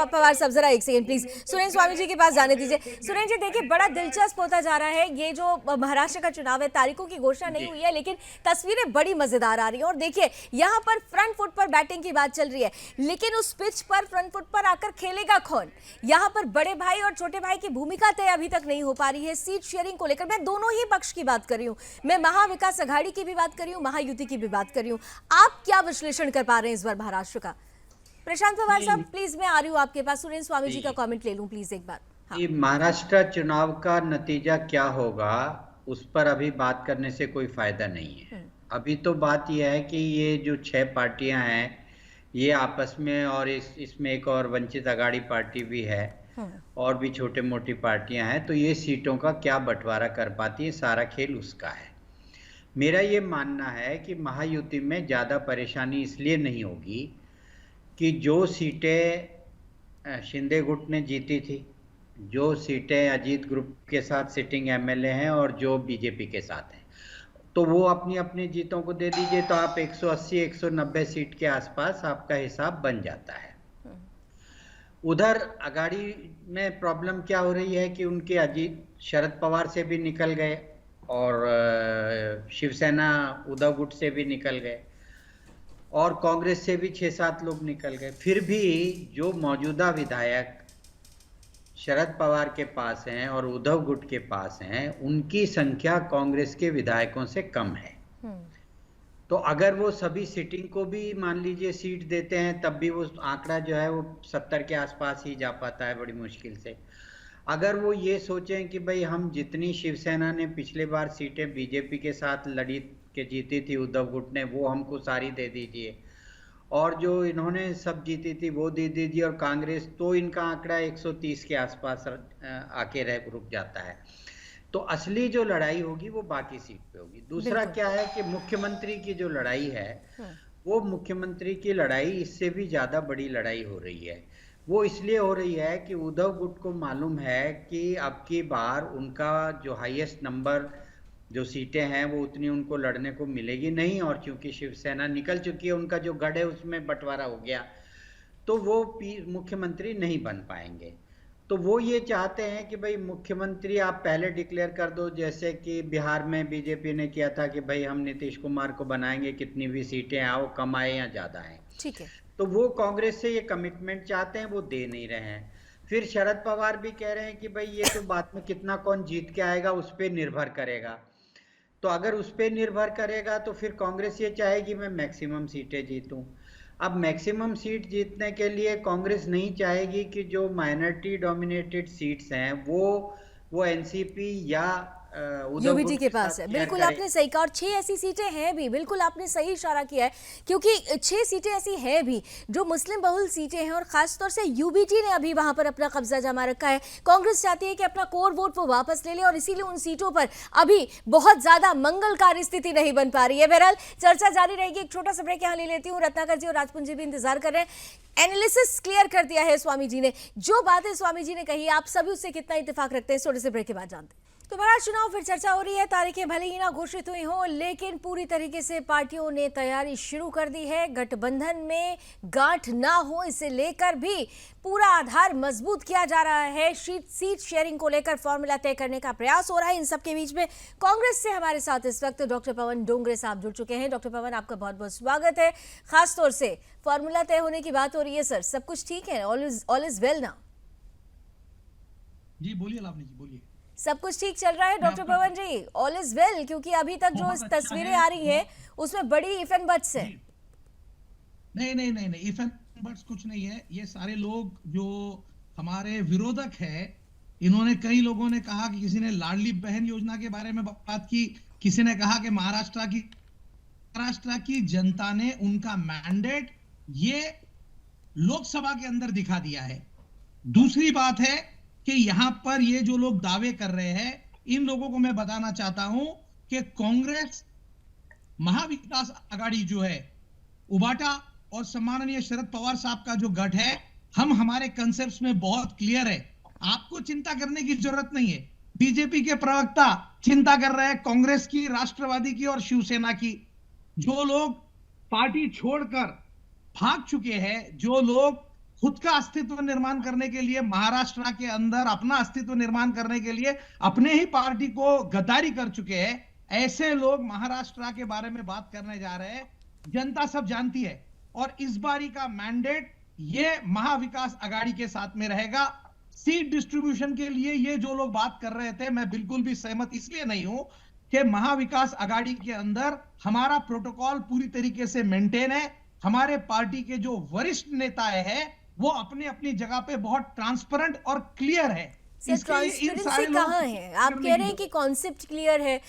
पवार साहब, जरा एक सेकंड प्लीज सुरेंद्र स्वामी जी के पास जाने दीजिए। सुरेंद्र जी, देखिए बड़ा दिलचस्प होता जा रहा है ये जो महाराष्ट्र का चुनाव है। तारीखों की घोषणा नहीं हुई है, लेकिन तस्वीरें बड़ी मजेदार आ रही हैं। और देखिए यहाँ पर फ्रंट फुट पर बैटिंग की बात चल रही है, लेकिन उस पिच पर फ्रंट फुट पर आकर खेलेगा कौन? यहाँ पर बड़े भाई और छोटे भाई की भूमिका तय अभी तक नहीं हो पा रही है। सीट शेयरिंग को लेकर मैं दोनों ही पक्ष की बात कर रही हूँ, मैं महाविकास आघाड़ी की भी बात कर रही हूँ, महायुति की भी बात कर रही हूँ। आप क्या विश्लेषण कर पा रहे हैं इस बार महाराष्ट्र का? प्रशांत पवार साहब प्लीज, मैं आ रही हूँ आपके पास। सुरेंद्र स्वामी जी का कमेंट ले लूं प्लीज एक बार। हाँ। महाराष्ट्र चुनाव का नतीजा क्या होगा उस पर अभी बात करने से कोई फायदा नहीं है। अभी तो बात यह है कि ये जो 6 पार्टियां हैं ये आपस में, और इसमें एक और वंचित आघाड़ी पार्टी भी है और भी छोटे मोटी पार्टियां हैं, तो ये सीटों का क्या बंटवारा कर पाती है, सारा खेल उसका है। मेरा ये मानना है कि महायुति में ज़्यादा परेशानी इसलिए नहीं होगी कि जो सीटें शिंदे गुट ने जीती थी, जो सीटें अजीत ग्रुप के साथ सिटिंग एमएलए हैं और जो बीजेपी के साथ हैं, तो वो अपनी अपनी जीतों को दे दीजिए, तो आप 180-190 सीट के आसपास आपका हिसाब बन जाता है। उधर अगाड़ी में प्रॉब्लम क्या हो रही है कि उनके अजीत शरद पवार से भी निकल गए और शिवसेना उद्धव गुट से भी निकल गए और कांग्रेस से भी 6-7 लोग निकल गए। फिर भी जो मौजूदा विधायक शरद पवार के पास हैं और उद्धव गुट के पास हैं, उनकी संख्या कांग्रेस के विधायकों से कम है। तो अगर वो सभी सिटिंग को भी मान लीजिए सीट देते हैं, तब भी वो आंकड़ा जो है वो 70 के आसपास ही जा पाता है बड़ी मुश्किल से। अगर वो ये सोचें कि भाई हम जितनी शिवसेना ने पिछले बार सीटें बीजेपी के साथ लड़ी के जीती थी उद्धव गुट ने, वो हमको सारी दे दीजिए, और जो इन्होंने सब जीती थी वो दे दीजिए, और कांग्रेस, तो इनका आंकड़ा 130 के आसपास आके रुक जाता है। तो असली जो लड़ाई होगी वो बाकी सीट पे होगी। दूसरा क्या है कि मुख्यमंत्री की जो लड़ाई है, वो मुख्यमंत्री की लड़ाई इससे भी ज्यादा बड़ी लड़ाई हो रही है। वो इसलिए हो रही है कि उद्धव गुट को मालूम है कि अब की बार उनका जो हाईएस्ट नंबर जो सीटें हैं वो उतनी उनको लड़ने को मिलेगी नहीं, और क्योंकि शिवसेना निकल चुकी है, उनका जो गढ़ है उसमें बंटवारा हो गया, तो वो मुख्यमंत्री नहीं बन पाएंगे। तो वो ये चाहते हैं कि भाई मुख्यमंत्री आप पहले डिक्लेयर कर दो, जैसे कि बिहार में बीजेपी ने किया था कि भाई हम नीतीश कुमार को बनाएंगे, कितनी भी सीटें आओ, कम आए या ज्यादा आए। ठीक है। तो वो कांग्रेस से ये कमिटमेंट चाहते हैं, वो दे नहीं रहे हैं। फिर शरद पवार भी कह रहे हैं कि भाई ये तो बात में कितना कौन जीत के आएगा उस पर निर्भर करेगा। तो अगर उस पर निर्भर करेगा तो फिर कांग्रेस ये चाहेगी मैं मैक्सिमम सीटें जीतूं। अब मैक्सिमम सीट जीतने के लिए कांग्रेस नहीं चाहेगी कि जो माइनॉरिटी डोमिनेटेड सीट्स हैं वो एनसीपी या यूबीटी के पास है। बिल्कुल आपने सही कहा, और 6 ऐसी सीटें हैं भी, बिल्कुल आपने सही इशारा किया है, क्योंकि 6 सीटें ऐसी हैं भी जो मुस्लिम बहुल सीटें हैं, और खासतौर से यूबीटी ने अभी वहां पर अपना कब्जा जमा रखा है। कांग्रेस चाहती है कि अपना कोर वोट वो वापस ले ले, और इसीलिए उन सीटों पर अभी बहुत ज्यादा मंगलकारी स्थिति नहीं बन पा रही है। बहरहाल चर्चा जारी रहेगी। एक छोटा सा ब्रेक यहाँ ले लेती हूँ। रत्नाकर जी और राजपुंज जी भी इंतजार कर रहे हैं। एनालिसिस क्लियर कर दिया है स्वामी जी ने, जो बातें स्वामी जी ने कही आप सभी उससे कितना इत्तेफाक रखते हैं, छोटे से ब्रेक के बाद जानते हैं। तो बड़ा चुनाव फिर चर्चा हो रही है। तारीखें भले ही ना घोषित हुई हो, लेकिन पूरी तरीके से पार्टियों ने तैयारी शुरू कर दी है। गठबंधन में गांठ ना हो, इसे लेकर भी पूरा आधार मजबूत किया जा रहा है। सीट शेयरिंग को लेकर फॉर्मूला तय करने का प्रयास हो रहा है। इन सबके बीच में कांग्रेस से हमारे साथ इस वक्त डॉक्टर पवन डोंगरे साहब जुड़ चुके हैं। डॉक्टर पवन, आपका बहुत बहुत स्वागत है। खासतौर से फॉर्मूला तय होने की बात हो रही है। सर, सब कुछ ठीक है? ऑल इज वेल ना? जी बोलिए लावनी जी, बोलिए। सब कुछ ठीक चल रहा है doctor Pawan ji? All is well? क्योंकि अभी तक जो तस्वीरें आ रही हैं उसमें बड़ी इफ एंड बट्स है। नहीं, इफ एंड बट्स कुछ नहीं है। ये सारे लोग जो हमारे विरोधक है, इन्होंने, कई लोगों ने कहा कि किसी ने लाडली बहन योजना के बारे में बात की, किसी ने कहा कि महाराष्ट्र की जनता ने उनका मैंडेट ये लोकसभा के अंदर दिखा दिया है। दूसरी बात है कि यहां पर ये जो लोग दावे कर रहे हैं, इन लोगों को मैं बताना चाहता हूं कि कांग्रेस महाविकास आघाड़ी जो है, उबाटा और सम्माननीय शरद पवार साहब का जो गठ है, हम हमारे कंसेप्ट्स में बहुत क्लियर है। आपको चिंता करने की जरूरत नहीं है। बीजेपी के प्रवक्ता चिंता कर रहे हैं कांग्रेस की, राष्ट्रवादी की और शिवसेना की। जो लोग पार्टी छोड़कर भाग चुके हैं, जो लोग खुद का अस्तित्व निर्माण करने के लिए, महाराष्ट्र के अंदर अपना अस्तित्व निर्माण करने के लिए अपने ही पार्टी को गद्दारी कर चुके हैं, ऐसे लोग महाराष्ट्र के बारे में बात करने जा रहे हैं। जनता सब जानती है, और इस बारी का मैंडेट ये महाविकास आघाड़ी के साथ में रहेगा। सीट डिस्ट्रीब्यूशन के लिए ये जो लोग बात कर रहे थे, मैं बिल्कुल भी सहमत इसलिए नहीं हूं कि महाविकास आघाड़ी के अंदर हमारा प्रोटोकॉल पूरी तरीके से मेंटेन है। हमारे पार्टी के जो वरिष्ठ नेता है वो अपनी अपनी जगह पे बहुत ट्रांसपेरेंट और क्लियर है। सर इसके लिए इन ट्रांसपेरेंसी सारे लोग कहाँ है? आप कह रहे हैं कि कॉन्सेप्ट क्लियर है।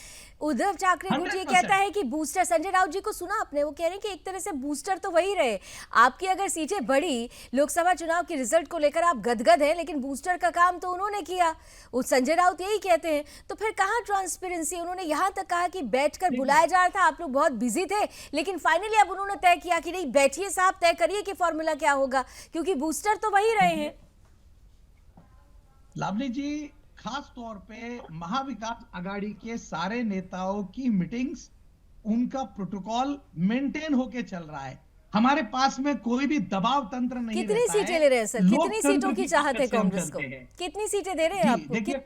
उद्धव ठाकरे खुद ये 100% कहता है कि बूस्टर, संजय राउत जी को सुना आपने, वो कह रहे हैं कि एक तरह से बूस्टर तो वही रहे। आपकी अगर सीटें बढ़ी, लोकसभा चुनाव के रिजल्ट को लेकर आप गदगद हैं, लेकिन बूस्टर का काम तो उन्होंने किया, संजय राउत यही कहते हैं। तो फिर कहाँ ट्रांसपेरेंसी? उन्होंने यहाँ तक कहा कि बैठकर बुलाया जा रहा था, आप लोग बहुत बिजी थे, लेकिन फाइनली अब उन्होंने तय किया कि नहीं, बैठिए साहब, तय करिए कि फॉर्मूला क्या होगा, क्योंकि बूस्टर तो वही रहे हैं। लावली जी, खास तौर पे महाविकास आघाड़ी के सारे नेताओं की मीटिंग्स, उनका प्रोटोकॉल मेंटेन होके चल रहा है। हमारे पास में कोई भी दबाव तंत्र नहीं कितनी रहता सीटें है। ले रहे हैं सर? कितनी लोकतंत्र सीटों की चाहत है ताकत से हम कांग्रेस को? चलते हैं। कितनी सीटें दे रहे हैं जी, आपको? देखिए,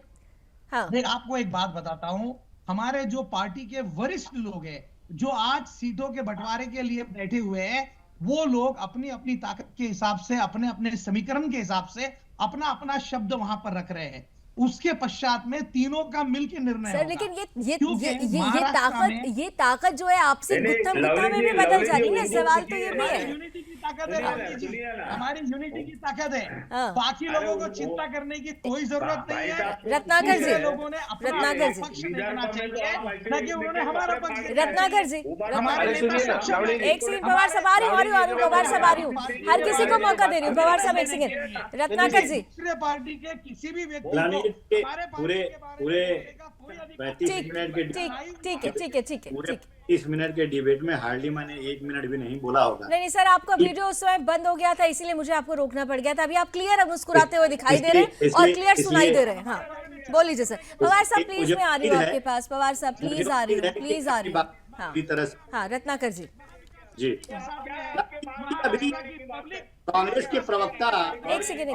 हाँ, देख आपको एक बात बताता हूं, हमारे जो पार्टी के वरिष्ठ लोग हैं, जो आज सीटों के बंटवारे के लिए बैठे हुए हैं, वो लोग अपनी अपनी ताकत के हिसाब से, अपने अपने समीकरण के हिसाब से अपना अपना शब्द वहां पर रख रहे हैं। उसके पश्चात में तीनों का मिलकर निर्णय सर होगा। लेकिन क्योंकि महाराष्ट्र ये ताकत जो है आपसे गुत्थम गुत्था में भी बदल जा रही है। सवाल तो ये भी है। यूनिटी की ताकत है रामजी जी, हमारी यूनिटी की ताकत है। हाँ। बाकी लोगों को चिंता करने की कोई जरूरत नहीं है। रत्नाकर जी, दूसरे लोगों ने अपना रत्नाकर जी, पक्ष देखना चाहिए, न कि उन्होंने हमारा पक्ष देखना रत्नाकर जी, हमारे नेता सक्षम हैं। एक सेकंड पवार साहब, आ रही हूँ, पवार साहब आ रही हूँ, हर किसी को मौका दे रही हूँ। पवार साहब एक सेकंड, रत्नाकर जी, दूसरे पार्टी के किसी भी व्यक्ति लानी को के हमारे पार्टी पूरे के बारे में पूरे बोलने का कोई अधिकार 35 ठीक मिनट के ठीक है पूरे 30 मिनट के डिबेट में हार्डली मैंने 1 मिनट भी नहीं बोला होगा। नहीं सर, आपका वीडियो उस समय बंद हो गया था, इसीलिए मुझे आपको रोकना पड़ गया था। अभी आप क्लियर मुस्कुराते हुए दिखाई दे रहे हैं और क्लियर सुनाई दे रहे हैं। हाँ बोलिए सर। पवार साहब प्लीज, मैं आ रही हूँ आपके पास। पवार साहब प्लीज आ रही हूँ, प्लीज आ रही हूँ। हाँ पूरी तरह से हाँ, रत्नाकर जी जी। अभी कांग्रेस के प्रवक्ता एक सेकेंड,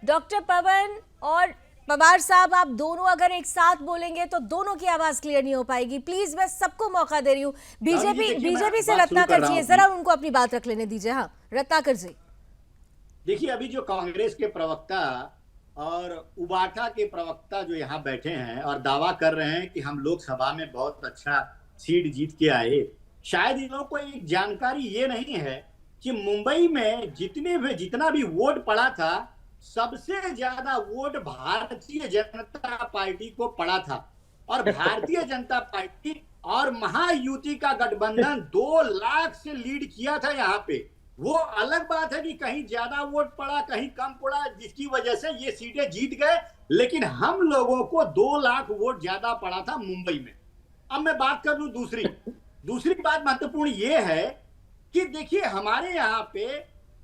डॉक्टर पवन और पवार साहब, आप दोनों अगर एक साथ बोलेंगे तो दोनों की आवाज क्लियर नहीं हो पाएगी। प्लीज, मैं सबको मौका दे रही हूँ। बीजेपी से रत्नाकर जी, जरा उनको अपनी बात रख लेने दीजिए। हाँ रत्नाकर जी, देखिए, अभी जो कांग्रेस के प्रवक्ता और उबाटा के प्रवक्ता जो यहाँ बैठे हैं और दावा कर रहे हैं कि हम लोकसभा में बहुत अच्छा सीट जीत के आए, शायद इन लोगों को एक जानकारी ये नहीं है कि मुंबई में जितना भी वोट पड़ा था, सबसे ज्यादा वोट भारतीय जनता पार्टी को पड़ा था। और भारतीय जनता पार्टी और महायुति का गठबंधन 2 लाख से लीड किया था यहाँ पे। वो अलग बात है कि कहीं ज्यादा वोट पड़ा, कहीं कम पड़ा, जिसकी वजह से ये सीटें जीत गए, लेकिन हम लोगों को 2 लाख वोट ज्यादा पड़ा था मुंबई में। अब मैं बात कर लूं दूसरी बात महत्वपूर्ण ये है कि देखिए, हमारे यहाँ पे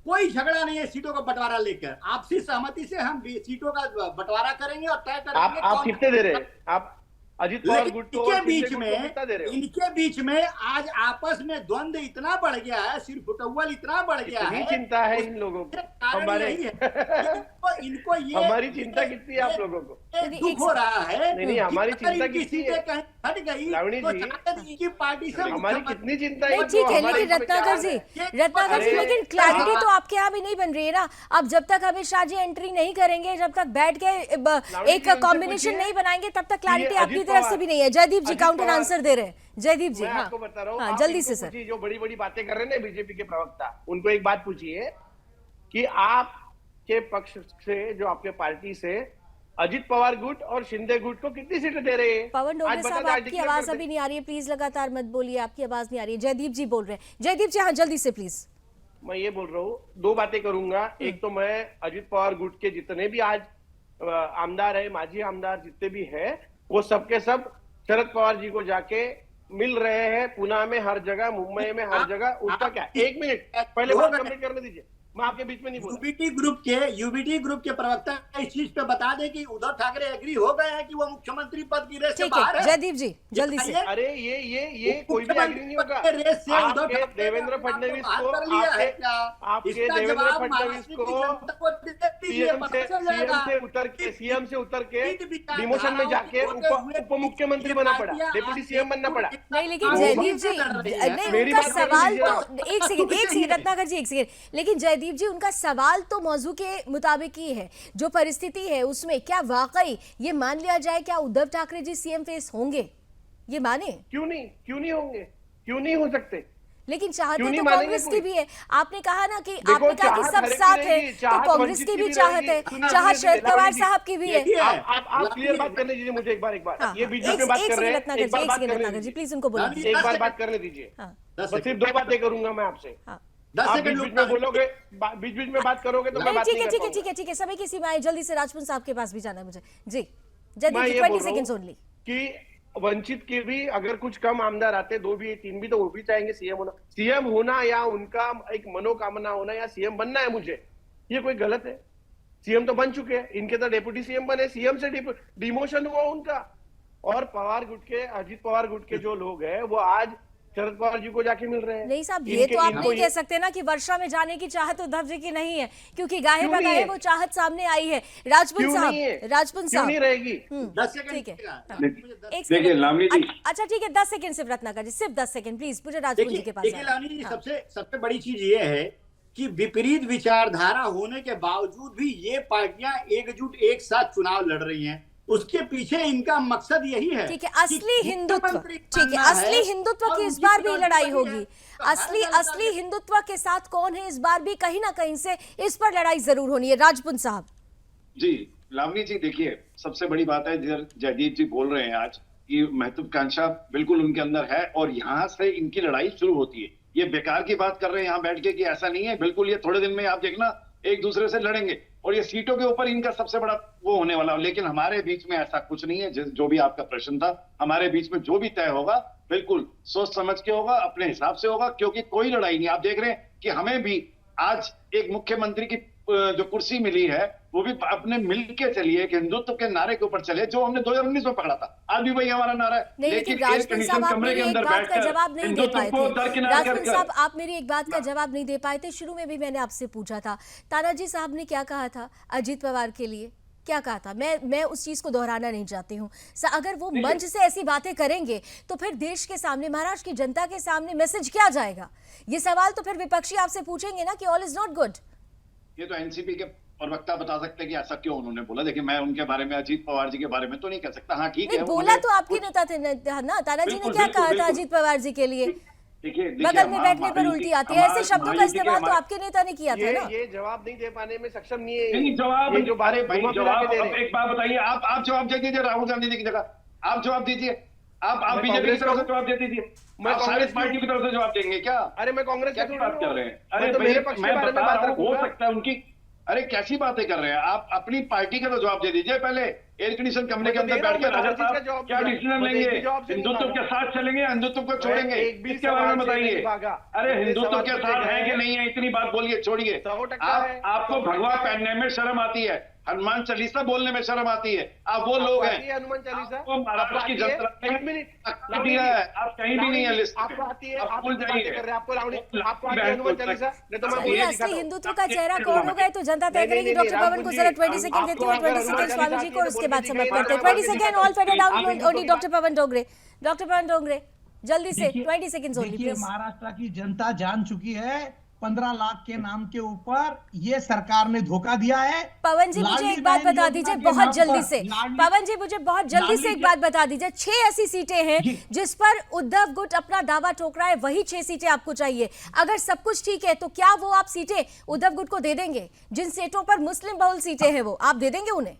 कोई झगड़ा नहीं है सीटों का बंटवारा लेकर। आपसी सहमति से हम सीटों का बंटवारा करेंगे और तय करेंगे। आप कितने दे रहे हैं? आप अजित पवार गुट को इनके बीच में आज आपस में द्वंद्व इतना बढ़ गया है, सिर फुटौल इतना बढ़ गया है। चिंता है इन लोगों को, हमारे इनको ये हमारी चिंता कितनी है आप लोगों को? दुख हो रहा है। नहीं, हमारी चिंता कितनी है? कहीं हट गई तो शायद इनकी पार्टी से हमारी कितनी चिंता है? ठीक है, लेकिन रत्नाकर जी, लेकिन क्लैरिटी तो आपके यहाँ भी नहीं बन रही है ना। अब जब तक अमित शाह जी एंट्री नहीं करेंगे, जब तक बैठ के एक कॉम्बिनेशन नहीं बनाएंगे, तब तक क्लैरिटी आपकी तरफ से भी नहीं है। जयदीप जी काउंटर आंसर दे रहे हैं। जयदीप जी, हाँ, आपको बता रहा हूँ, हाँ जल्दी से सर। जो बड़ी बड़ी बातें कर रहे हैं ना बीजेपी के प्रवक्ता, उनको एक बात पूछिए कि आपके पक्ष से, जो आपके पार्टी से अजित पवार गुट और शिंदे गुट को कितनी सीटें दे रहे हैं? पवन डोगरे साहब, आपकी आवाज अभी नहीं आ रही है, प्लीज लगातार मत बोलिए, आपकी आवाज नहीं आ रही है। जयदीप जी बोल रहे हैं। जयदीप जी, हाँ जल्दी से प्लीज। मैं ये बोल रहा हूँ, 2 बातें करूंगा। एक तो मैं अजित पवार गुट के जितने भी आज आमदार है, माजी आमदार जितने भी हैं, वो सबके सब शरद पवार जी को जाके मिल रहे हैं, पुणे में हर जगह, मुंबई में हर जगह। उसका क्या, 1 मिनट पहले बात कंप्लीट करने दीजिए, मैं आपके बीच में नहीं बोलूं। यूबीटी ग्रुप के प्रवक्ता इस चीज पे बता दे कि उद्धव ठाकरे एग्री हो गए हैं कि वो मुख्यमंत्री पद की रेस से बाहर है। जयदीप जी जल्दी से। अरे ये कोई भी एग्री नहीं होगा। आपके देवेंद्र फडणवीस को सीएम से उतर के डिमोशन में जाके उप मुख्यमंत्री बना पड़ा, डिप्टी सीएम बनना पड़ा। नहीं, लेकिन जयदीप जी, नहीं, उनका सवाल तो एक सेकंड रत्नाकर जी, एक सेकंड। लेकिन जयदीप जी, उनका सवाल तो मौजू के मुताबिक ही है। जो परिस्थिति है उसमें क्या वाकई ये मान लिया जाए, क्या उद्धव ठाकरे जी सीएम फेस होंगे? ये माने? क्यों नहीं होंगे? क्यों नहीं हो सकते? लेकिन चाहते क्यों नहीं तो मानेंगे कांग्रेस कोई? की भी है। आपने कहा ना कि देखो, आपने कहा कि चाहत सब हर एक की साथ है, रहेगी, तो चाहत कांग्रेस वंचित की की भी भी चाहत रहेगी। है, सुनिए, चाहत सुनिए, शरद पवार लावणी जी, साहब की भी है। देखिए, आप क्लियर बात करने दीजिए मुझे एक बार। हाँ, ये हाँ, बीच बीच में बात कर रहे हैं, एक बार बात करने जी दीजिए, प्लीज उनको बोलने रानी, दीजिए। एक बार 10 बात करने दीजिए। हाँ, बस सिर्फ 2 बातें करूंगा मैं आपसे। हाँ। 10 आप सेकंड बीच बीच में बोलोगे, बीच बीच में बात करोगे तो मैं नहीं, बात ठीक नहीं है कर ठीक है पाऊंगा। ठीक है ठीक है, समय की सीमा है, जल्दी से राजपूत साहब के पास भी जाना है मुझे जी। मैं जल्दी ये 20 बोल रहा सेकंड्स हूँ ओनली। कि वंचित के भी अगर कुछ कम आमदार आते, 2 भी 3 भी, तो वो भी चाहेंगे सीएम होना। सीएम होना या उनका एक मनोकामना होना या सीएम बनना है मुझे, ये कोई गलत है? सीएम तो बन चुके हैं, इनके तो डेप्यूटी सीएम बने, सीएम से डिमोशन हुआ उनका। और पवार गुट के, अजीत पवार गुट के जो लोग हैं वो आज शरद पवार जी को जाके मिल रहे हैं। नहीं साहब, ये तो आप नहीं कह सकते ना कि वर्षा में जाने की चाहत उद्धव जी की नहीं है, क्योंकि गाहे बगाहे वो चाहत सामने आई है। राजपूत साहब, राजपूत साहब नहीं रहेगी। 10 सेकंड ठीक है। एक देखिए लावणी जी, अच्छा ठीक है, 10 सेकंड सिर्फ रत्नाकर जी, सिर्फ 10 सेकंड प्लीज, मुझे राजपूत जी के पास देखिए लावणी जी, सबसे बड़ी चीज ये है कि विपरीत विचारधारा होने के बावजूद भी ये पार्टियां एकजुट एक साथ चुनाव लड़ रही हैं। उसके पीछे इनका मकसद यही है। ठीक है, असली हिंदुत्व, ठीक है, असली हिंदुत्व की इस बार भी लड़ाई होगी। असली हिंदुत्व के साथ कौन है इस बार भी कहीं ना कहीं से इस पर लड़ाई जरूर होनी है। राजपूत साहब जी, लावणी जी, देखिए सबसे बड़ी बात है, जयदीप जी बोल रहे हैं आज कि महत्वाकांक्षा बिल्कुल उनके अंदर है और यहाँ से इनकी लड़ाई शुरू होती है। ये बेकार की बात कर रहे हैं यहाँ बैठ के कि ऐसा नहीं है, बिल्कुल ये थोड़े दिन में आप देखना एक दूसरे से लड़ेंगे और ये सीटों के ऊपर इनका सबसे बड़ा वो होने वाला। लेकिन हमारे बीच में ऐसा कुछ नहीं है। जो भी आपका प्रश्न था, हमारे बीच में जो भी तय होगा बिल्कुल सोच समझ के होगा, अपने हिसाब से होगा, क्योंकि कोई लड़ाई नहीं। आप देख रहे हैं कि हमें भी आज एक मुख्यमंत्री की जो कुर्सी मिली है वो भी अपने मिलके चलिए कि हिंदुत्व के नारे के ऊपर चले, जो हमने 2019 में पकड़ा था। आज भी वही हमारा नारा है। लेकिन राजपूत साहब आप मेरी एक बात का जवाब नहीं दे पाए थे। राजपूत साहब आप मेरी एक बात का जवाब नहीं दे पाए थे। शुरू में भी मैंने आपसे पूछा था, तानाजी साहब ने क्या कहा था अजीत पवार के लिए, क्या कहा था? मैं उस चीज को दोहराना नहीं चाहती हूँ। अगर वो मंच से ऐसी बातें करेंगे तो फिर देश के सामने, महाराष्ट्र की जनता के सामने मैसेज क्या जाएगा? ये सवाल तो फिर विपक्षी आपसे पूछेंगे ना कि ऑल इज नॉट गुड। ये तो एनसीपी के प्रवक्ता बता सकते हैं कि ऐसा क्यों उन्होंने बोला। देखिए मैं उनके बारे में, अजीत पवार जी के बारे में तो नहीं कह सकता। हाँ ठीक है, बोला तो आपके नेता थे ना, तानाजी ने क्या कहा था अजीत पवार जी के लिए? देखिए बगल में बैठने पर उल्टी आती है, ऐसे शब्दों का इस्तेमाल तो आपके नेता ने किया था ना। ये जवाब नहीं दे पाने में सक्षम नहीं है। नहीं जवाब, जो बारे भाई जवाब, एक बात बताइए, आप जवाब दे दीजिए राहुल गांधी जी की जगह। आप जवाब दीजिए, आप बीजेपी की तरफ से जवाब दे दीजिए। मैं कांग्रेस पार्टी की तरफ से जवाब देंगे क्या? अरे मैं कांग्रेस क्या बात कर रहे हैं? अरे तो मेरे पक्ष मैं के बारे में बता बात रहा हूँ, हो रखूंगा। सकता है उनकी। अरे कैसी बातें कर रहे हैं आप? अपनी पार्टी का तो जवाब दे दीजिए पहले। एयर कंडीशन कमरे के अंदर बैठ के राजा साहब क्या डिसीजन लेंगे? हिंदुत्व के साथ चलेंगे, हिंदुत्व को छोड़ेंगे? इसके बारे में बताइए। अरे हिंदुत्व के साथ है कि नहीं है, इतनी बात बोलिए, छोड़िए। आपको भगवा पहनने में शर्म आती है, हनुमान चालीसा बोलने में शर्म आती है। आप वो लोग हैं, हनुमान चालीसा आपको महाराष्ट्र की जनता ने दिया है, आप कहीं भी नहीं है लिस्ट में। आपको आती है, आप आप भूल जाइए। आपको हनुमान चालीसा, नहीं तो मैं ये असली हिंदुत्व का चेहरा कौन होगा तो जनता तय करेगी। डॉक्टर पवन को जरा 20 सेकंड देती हूँ, 20 सेकंड स्वामी जी को, और उसके बाद समाप्त करते हैं। 20 second all faded down only doctor Pavan Dongre. Doctor Pavan Dongre जल्दी से 20 सेकंड्स ओनली देखिए, प्लीज। महाराष्ट्र की जनता जान चुकी है 15 लाख के नाम के ऊपर ये सरकार ने धोखा दिया है। पवन जी मुझे एक बात बता दीजिए बहुत जल्दी से, पवन जी मुझे बहुत जल्दी से एक बात बता दीजिए। 6 ऐसी सीटें हैं जिस पर उद्धव गुट अपना दावा ठोक रहा है, वही 6 सीटें आपको चाहिए। अगर सब कुछ ठीक है तो क्या वो आप सीटें उद्धव गुट को दे देंगे? जिन सीटों पर मुस्लिम बहुल सीटें हैं वो आप दे देंगे उन्हें?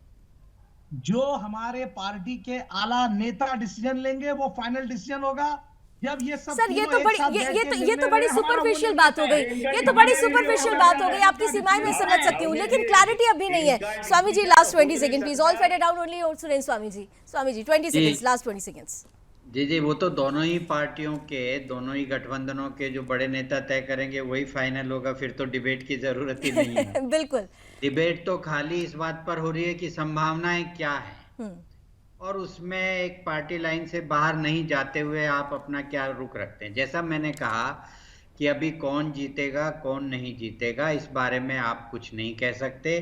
जो हमारे पार्टी के आला नेता डिसीजन लेंगे वो फाइनल डिसीजन होगा। जब ये सब सर ये तो बड़ी सुपरफिशियल बात हो गई, ये तो बड़ी सुपरफिशियल बात हो गई। आपकी सीमाएं मैं समझ सकती हूँ, लेकिन क्लैरिटी अभी नहीं है। Swami ji last 20 second please, all faded down only. और Surendra Swami ji 20 seconds, last 20 seconds. जी वो तो दोनों ही पार्टियों के, दोनों ही गठबंधनों के जो बड़े नेता तय करेंगे वही फाइनल होगा। फिर तो डिबेट की जरूरत ही नहीं है। बिल्कुल, डिबेट तो खाली इस बात पर हो रही है कि संभावनाएं क्या है और उसमें एक पार्टी लाइन से बाहर नहीं जाते हुए आप अपना क्या रुख रखते हैं। जैसा मैंने कहा कि अभी कौन जीतेगा कौन नहीं जीतेगा इस बारे में आप कुछ नहीं कह सकते।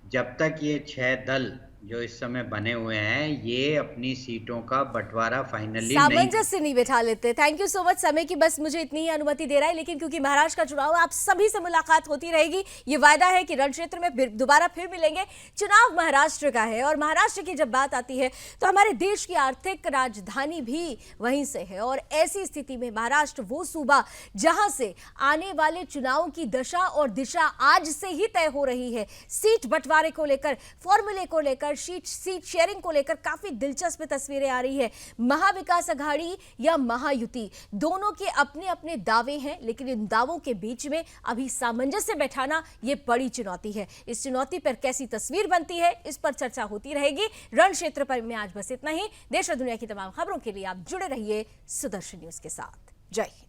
जब तक ये 6 दल जो इस समय बने हुए हैं ये अपनी सीटों का बंटवारा फाइनली सामंजस्य नहीं बैठा लेते। थैंक यू सो मच समय की, बस मुझे इतनी ही अनुमति दे रहा है, लेकिन क्योंकि महाराष्ट्र का चुनाव आप सभी से मुलाकात होती रहेगी, ये वायदा है कि रण क्षेत्र में दोबारा फिर मिलेंगे। चुनाव महाराष्ट्र का है और महाराष्ट्र की जब बात आती है तो हमारे देश की आर्थिक राजधानी भी वहीं से है, और ऐसी स्थिति में महाराष्ट्र वो सूबा जहां से आने वाले चुनावों की दशा और दिशा आज से ही तय हो रही है। सीट बंटवारे को लेकर, फॉर्मूले को लेकर, सीट शेयरिंग को लेकर काफी दिलचस्प तस्वीरें आ रही है। महाविकास अघाड़ी या महायुति, दोनों के अपने अपने दावे हैं, लेकिन इन दावों के बीच में अभी सामंजस्य बैठाना ये बड़ी चुनौती है। इस चुनौती पर कैसी तस्वीर बनती है, इस पर चर्चा होती रहेगी। रण क्षेत्र पर में आज बस इतना ही। देश और दुनिया की तमाम खबरों के लिए आप जुड़े रहिए सुदर्शन न्यूज के साथ। जय हिंद।